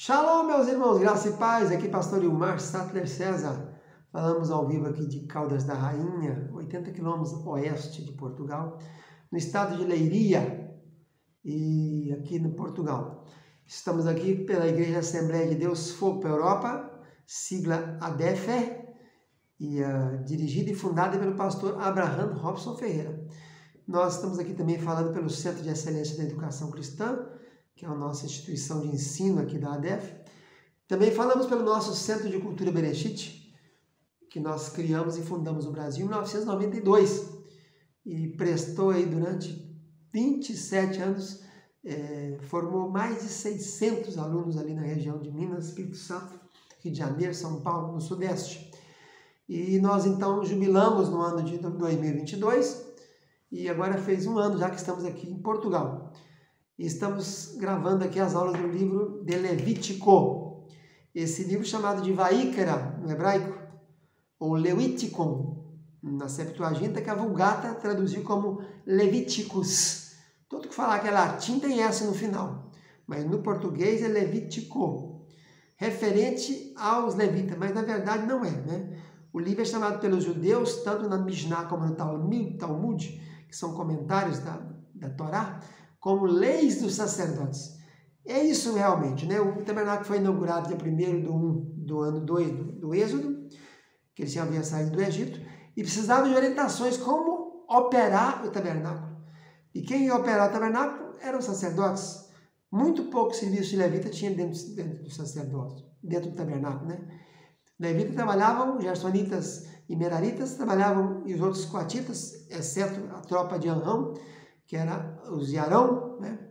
Shalom, meus irmãos, graça e paz, aqui pastor Ilmar Sattler César. Falamos ao vivo aqui de Caldas da Rainha, 80 quilômetros oeste de Portugal, no estado de Leiria, e aqui no Portugal. Estamos aqui pela Igreja Assembleia de Deus Fogo para a Europa, sigla ADEFE, e dirigida e fundada pelo pastor Abraham Robson Ferreira. Nós estamos aqui também falando pelo Centro de Excelência da Educação Cristã, que é a nossa instituição de ensino aqui da ADEFE. Também falamos pelo nosso Centro de Cultura Bereshit, que nós criamos e fundamos no Brasil em 1992 e prestou aí durante 27 anos, formou mais de 600 alunos ali na região de Minas, Espírito Santo, Rio de Janeiro, São Paulo, no Sudeste. E nós então jubilamos no ano de 2022 e agora fez um ano já que estamos aqui em Portugal. E estamos gravando aqui as aulas do livro de Levítico. Esse livro chamado de Vaikra, no hebraico, ou Leviticum, na Septuaginta, que a Vulgata traduziu como Levíticos. Todo que falar que é latim tem S no final, mas no português é Levítico, referente aos levitas, mas na verdade não é, né? O livro é chamado pelos judeus, tanto na Mishnah como no Talmud, que são comentários da Torá, como leis dos sacerdotes. É isso realmente, né? O tabernáculo foi inaugurado dia 1º do ano 2 do Êxodo, que eles haviam saído do Egito, e precisavam de orientações como operar o tabernáculo. E quem ia operar o tabernáculo eram os sacerdotes. Muito pouco serviço de levita tinha dentro dos sacerdotes, dentro do tabernáculo, né? Levitas trabalhavam, os gersonitas e meraritas trabalhavam, e os outros coatitas, exceto a tropa de Arão, que era os de Arão, né?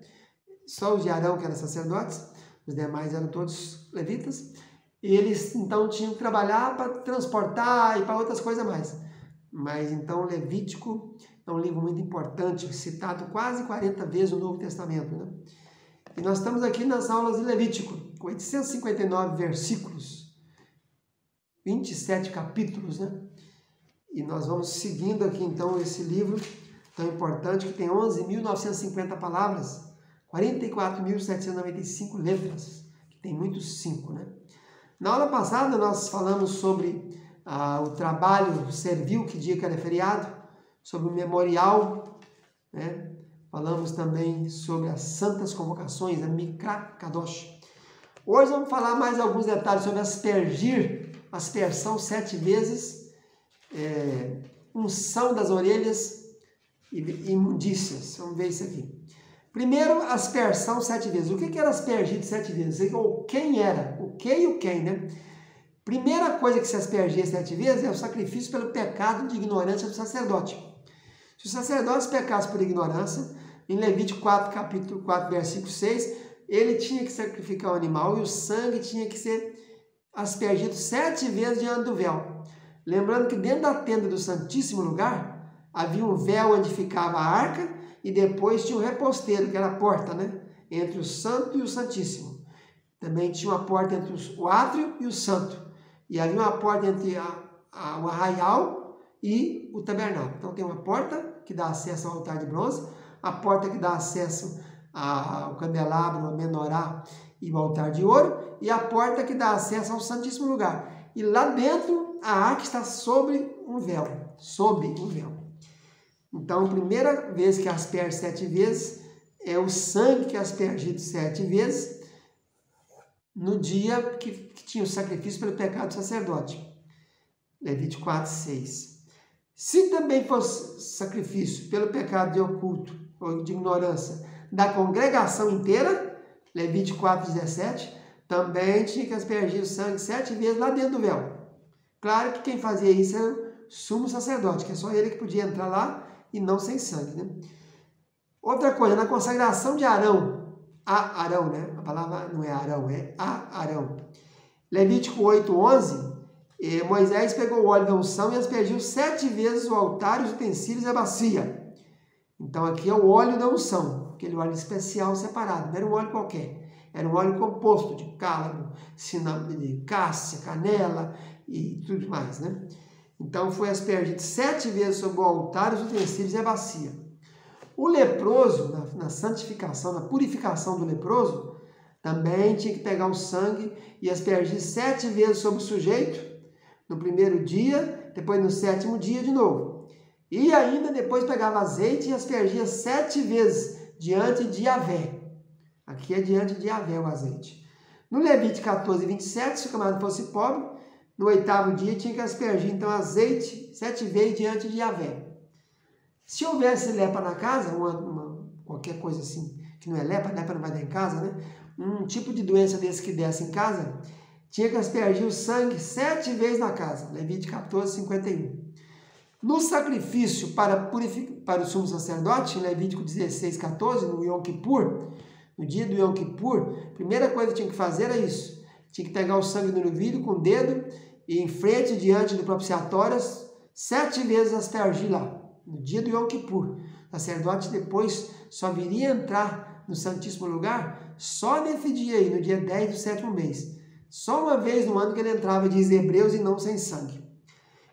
Só os de Arão que eram sacerdotes, os demais eram todos levitas, e eles então tinham que trabalhar para transportar e para outras coisas mais. Mas então Levítico é um livro muito importante, citado quase 40 vezes no Novo Testamento, né? E nós estamos aqui nas aulas de Levítico, 859 versículos, 27 capítulos, né? E nós vamos seguindo aqui então esse livro tão importante, que tem 11.950 palavras, 44.795 letras, que tem muitos 5, né? Na aula passada nós falamos sobre o trabalho servil, que dia que era feriado, sobre o memorial, né? Falamos também sobre as santas convocações, a Mikra Kadosh. Hoje vamos falar mais alguns detalhes sobre aspersão 7 vezes, unção das orelhas e imundícias. Vamos ver isso aqui. Primeiro, aspersão 7 vezes. O que era aspergido 7 vezes? Ou quem era? O que e o quem, né? Primeira coisa que se aspergia 7 vezes é o sacrifício pelo pecado de ignorância do sacerdote. Se o sacerdote pecasse por ignorância, em Levítico 4, capítulo 4, versículo 6, ele tinha que sacrificar o animal e o sangue tinha que ser aspergido 7 vezes diante do véu. Lembrando que dentro da tenda do Santíssimo Lugar, havia um véu onde ficava a arca e depois tinha o reposteiro, que era a porta, né? Entre o santo e o santíssimo. Também tinha uma porta entre o átrio e o santo. E havia uma porta entre o arraial e o tabernáculo. Então tem uma porta que dá acesso ao altar de bronze, a porta que dá acesso ao candelabro, ao menorá e ao altar de ouro, e a porta que dá acesso ao Santíssimo Lugar. E lá dentro a arca está sobre um véu. Sob um véu. Então, a primeira vez que asperge 7 vezes é o sangue que é aspergido 7 vezes no dia que tinha o sacrifício pelo pecado do sacerdote. Levítico 4, 6. Se também fosse sacrifício pelo pecado de oculto ou de ignorância da congregação inteira, Levítico 4, 17, também tinha que aspergir o sangue 7 vezes lá dentro do véu. Claro que quem fazia isso era o sumo sacerdote, que é só ele que podia entrar lá e não sem sangue, né? Outra coisa, na consagração de Arão, Arão, né? A palavra não é Arão, é Arão. Levítico 8, 11, Moisés pegou o óleo da unção e aspergiu 7 vezes o altar, os utensílios e a bacia. Então aqui é o óleo da unção, aquele óleo especial separado, não era um óleo qualquer. Era um óleo composto de cálamo, de cássia, canela e tudo mais, né? Então foi aspergido 7 vezes sobre o altar, os utensílios e a bacia. O leproso, na santificação, na purificação do leproso, Também tinha que pegar o sangue e aspergir 7 vezes sobre o sujeito, no primeiro dia, depois no 7º dia de novo. E ainda depois pegava azeite e aspergia 7 vezes diante de Yahvé. Aqui é diante de Yahvé o azeite. No Levítico 14, 27, se o camarada fosse pobre, no 8º dia tinha que aspergir então azeite 7 vezes diante de Yahvé. Se houvesse lepra na casa, qualquer coisa assim, que não é lepra não vai dar em casa, né? Um tipo de doença desse que desse em casa, tinha que aspergir o sangue 7 vezes na casa. Levítico 14, 51. No sacrifício para o sumo sacerdote, em Levítico 16, 14, no Yom Kippur, no dia do Yom Kippur, a primeira coisa que tinha que fazer era isso. Tinha que pegar o sangue do novilho com o dedo e em frente, diante do propiciatório, 7 vezes aspergir lá, no dia do Yom Kippur. O sacerdote depois só viria entrar no Santíssimo Lugar só nesse dia aí, no dia 10 do 7º mês. Só uma vez no ano que ele entrava, diz Hebreus, e não sem sangue.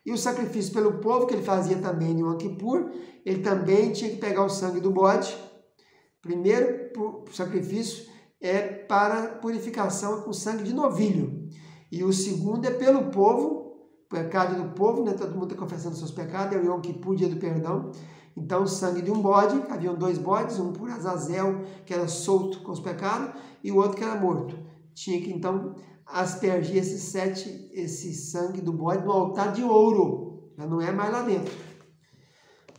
E o sacrifício pelo povo, que ele fazia também no Yom Kippur, ele também tinha que pegar o sangue do bode. Primeiro sacrifício é para purificação com sangue de novilho. E o segundo é pelo povo, pecado do povo, né? Todo mundo está confessando seus pecados, é o Yom Kippur, dia do perdão. Então, o sangue de um bode, haviam 2 bodes, um por Azazel, que era solto com os pecados, e o outro que era morto. Tinha que, então, aspergir esse sangue do bode no altar de ouro, já não é mais lá dentro.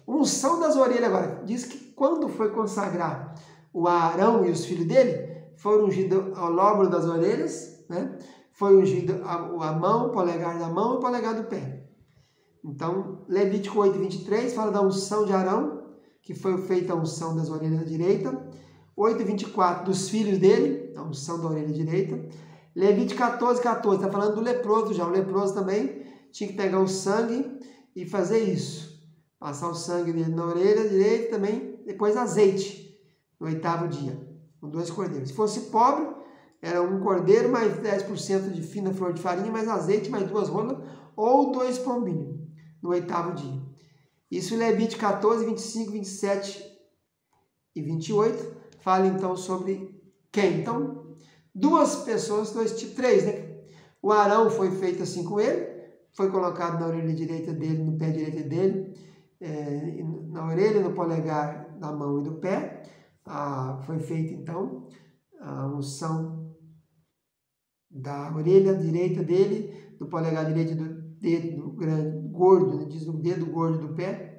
Unção das orelhas agora, diz que quando foi consagrar o Arão e os filhos dele, foram ungidos ao lóbulo das orelhas, né? Foi ungido a mão, o polegar da mão e o polegar do pé. Então, Levítico 8, 23 fala da unção de Arão, que foi feita a unção das orelhas da direita. 8, 24 dos filhos dele, a unção da orelha direita. Levítico 14, 14 está falando do leproso já. O leproso também tinha que pegar o sangue e fazer isso. Passar o sangue dele na orelha direita também, depois azeite, no 8º dia, com 2 cordeiros. Se fosse pobre, era um cordeiro mais 10% de fina flor de farinha, mais azeite, mais 2 rolas, ou 2 pombinhos, no 8º dia. Isso em Levítico 14, 25, 27 e 28, fala então sobre quem? Então, 2 pessoas, 3, né? O Arão foi feito assim com ele, foi colocado na orelha direita dele, no pé direito dele, na orelha, no polegar da mão e do pé. Foi feita então a unção da orelha direita dele, do polegar direito do dedo grande, gordo, né? Diz o dedo gordo do pé,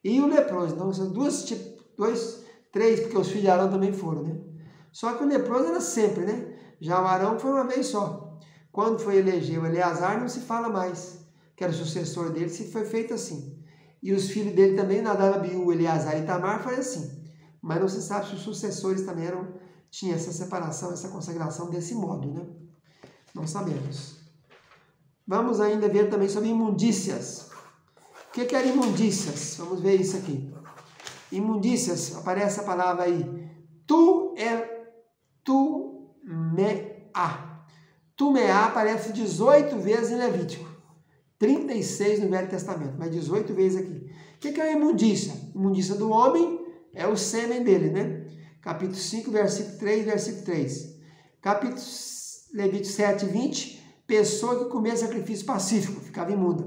e o leproso. Então são 3, porque os filhos de Arão também foram, né? Só que o leproso era sempre, né? Já o Arão foi uma vez só. Quando foi eleger o Eleazar, não se fala mais, que era o sucessor dele, se foi feito assim. E os filhos dele também, Nadab, Abiú, Eleazar e Itamar, foi assim. Mas não se sabe se os sucessores também tinham essa separação, essa consagração desse modo, né? Não sabemos. Vamos ainda ver também sobre imundícias. O que eram imundícias? Vamos ver isso aqui. Imundícias, aparece a palavra aí. Tumeá. Tumeá aparece 18 vezes em Levítico. 36 no Velho Testamento, mas 18 vezes aqui. O que é a imundícia? Imundícia do homem é o sêmen dele, né? Capítulo 5, versículo 3, versículo 3. Capítulo Levítico 7, 20. Pessoa que comia sacrifício pacífico, ficava imunda.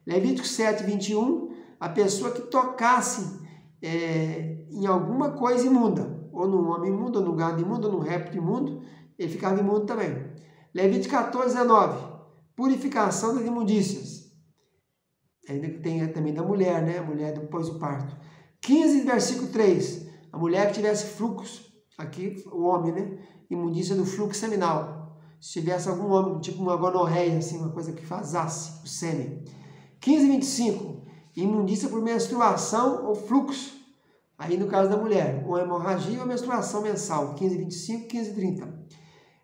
Levítico 7, 21. A pessoa que tocasse em alguma coisa imunda, ou num homem imundo, ou num gado imundo, ou num réptil imundo, ele ficava imundo também. Levítico 14, 19. Purificação das imundícias. Ainda que tem também da mulher, né? A mulher depois do parto. 15, versículo 3. A mulher que tivesse fluxo, aqui o homem, né? Imundícia do fluxo seminal. Se tivesse algum homem, tipo uma gonorreia, assim, uma coisa que vazasse o sêmen. 15, 25. Imundícia por menstruação ou fluxo. Aí no caso da mulher, ou hemorragia ou menstruação mensal. 15, 25, 15, 30.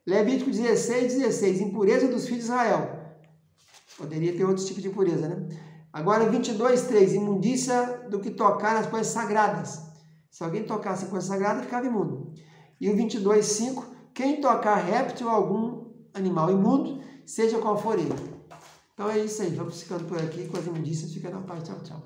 Levítico 16, 16. Impureza dos filhos de Israel. Poderia ter outros tipos de impureza, né? Agora 22, 3. Imundícia do que tocar nas coisas sagradas. Se alguém tocasse em coisa sagrada, ficava imundo. E o 22, 5. Quem tocar réptil ou algum animal imundo, seja qual for ele. Então é isso aí. Vamos ficando por aqui com as imundícias. Fica na paz. Tchau, tchau.